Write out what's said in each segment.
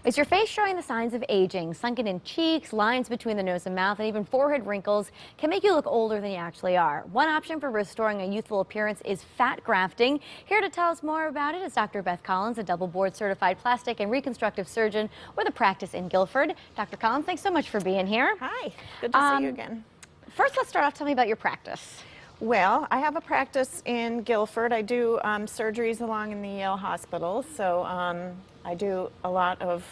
Is your face showing the signs of aging? Sunken in cheeks, lines between the nose and mouth, and even forehead wrinkles can make you look older than you actually are. One option for restoring a youthful appearance is fat grafting. Here to tell us more about it is Dr. Beth Collins, a double board certified plastic and reconstructive surgeon with a practice in Guilford. Dr. Collins, thanks so much for being here. Hi, good to see you again. First, let's start off. Tell me about your practice. Well, I have a practice in Guilford. I do surgeries along in the Yale Hospital, so I do a lot of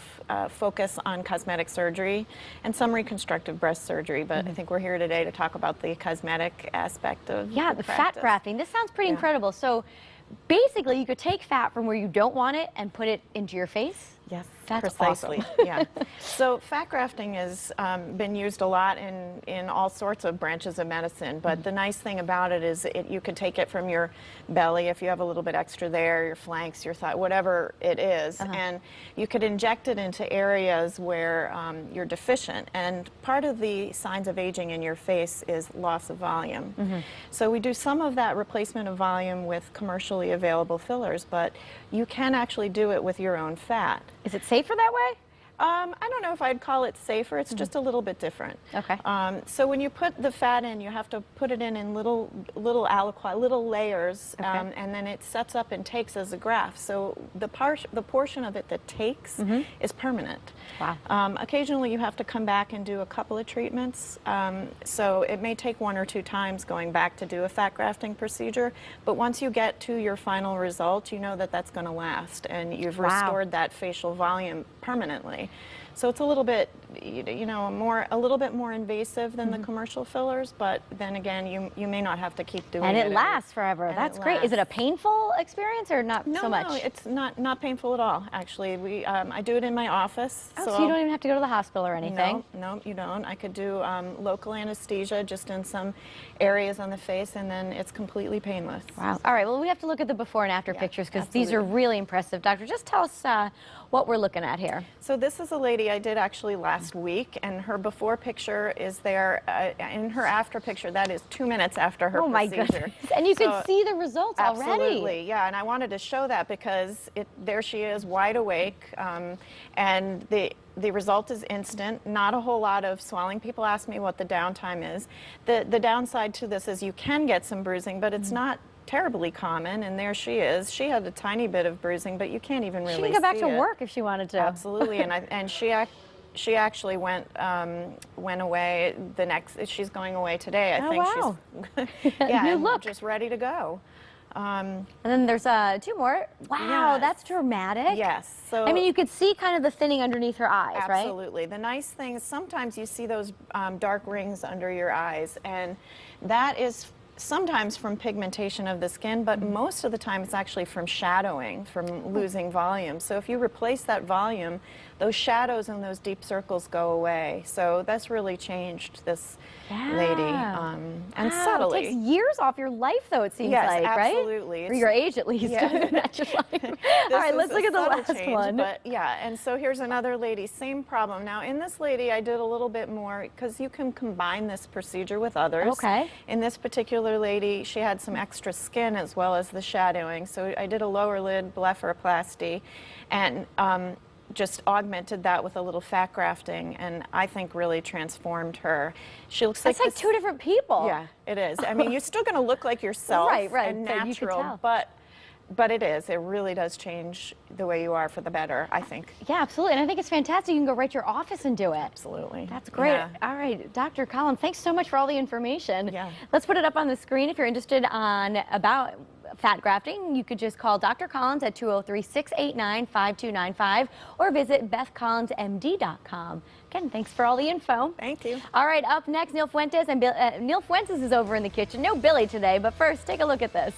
focus on cosmetic surgery and some reconstructive breast surgery, but I think we're here today to talk about the cosmetic aspect of the fat grafting. This sounds pretty incredible. So basically, you could take fat from where you don't want it and put it into your face? Yes, that's precisely. Awesome. Yeah. So fat grafting has been used a lot in all sorts of branches of medicine, but the nice thing about it is you could take it from your belly if you have a little bit extra there, your flanks, your thigh, whatever it is, and you could inject it into areas where you're deficient. And part of the signs of aging in your face is loss of volume. So we do some of that replacement of volume with commercially available fillers, but you can actually do it with your own fat. Is it safer that way? I don't know if I'd call it safer. It's just a little bit different. Okay. So when you put the fat in, you have to put it in little aliquot, little layers, and then it sets up and takes as a graft. So the portion of it that takes is permanent. Wow. Occasionally you have to come back and do a couple of treatments. So it may take 1 or 2 times going back to do a fat grafting procedure. But once you get to your final result, you know that that's going to last, and you've restored that facial volume permanently. So it's a little bit, a little bit more invasive than the commercial fillers, but then again, you may not have to keep doing it. And it lasts forever. That's great. Is it a painful experience or not so much? No, it's not painful at all, actually. I do it in my office. Oh, so you don't even have to go to the hospital or anything? No, you don't. I could do local anesthesia just in some areas on the face, and then it's completely painless. Wow. All right, well, we have to look at the before and after pictures because these are really impressive. Doctor, just tell us what we're looking at here. So this is a lady I did actually last week, and her before picture is there. In her after picture, that is 2 minutes after her procedure. Oh my goodness. And you can see the results already. Absolutely, yeah, and I wanted to show that because there she is, wide awake, and the result is instant, not a whole lot of swelling. People ask me what the downtime is. The downside to this is you can get some bruising, but it's not terribly common, and there she is. She had a tiny bit of bruising, but you can't even really see it. She can go back to work if she wanted to. Absolutely, and she actually went away the next. She's going away today. I think she's just ready to go. And then there's 2 more. Wow, that's dramatic. Yes. So I mean, you could see kind of the thinning underneath her eyes, right? Absolutely. The nice thing is sometimes you see those dark rings under your eyes, and that is sometimes from pigmentation of the skin, but most of the time it's actually from shadowing, from losing volume. So if you replace that volume, those shadows and those deep circles go away. So that's really changed this lady, and subtly. It takes years off your life, though, it seems like, right? Absolutely. Or your age, at least. Not your life. All right, let's look at the last one. But yeah, and so here's another lady, same problem. Now, in this lady, I did a little bit more, because you can combine this procedure with others. Okay. In this particular lady, she had some extra skin as well as the shadowing. So I did a lower lid blepharoplasty, and just augmented that with a little fat grafting, and I think really transformed her. She looks like 2 different people. Yeah, it is. I mean, you're still going to look like yourself, right, and natural, but it is. It really does change the way you are for the better, I think. Yeah, absolutely. And I think it's fantastic. You can go right to your office and do it. Absolutely. That's great. Yeah. All right, Dr. Collins, thanks so much for all the information. Yeah. Let's put it up on the screen. If you're interested about fat grafting, you could just call Dr. Collins at 203-689-5295 or visit BethCollinsMD.com. Again, thanks for all the info. Thank you. All right, up next, Neil Fuentes. And Neil Fuentes is over in the kitchen. No Billy today, but first, take a look at this.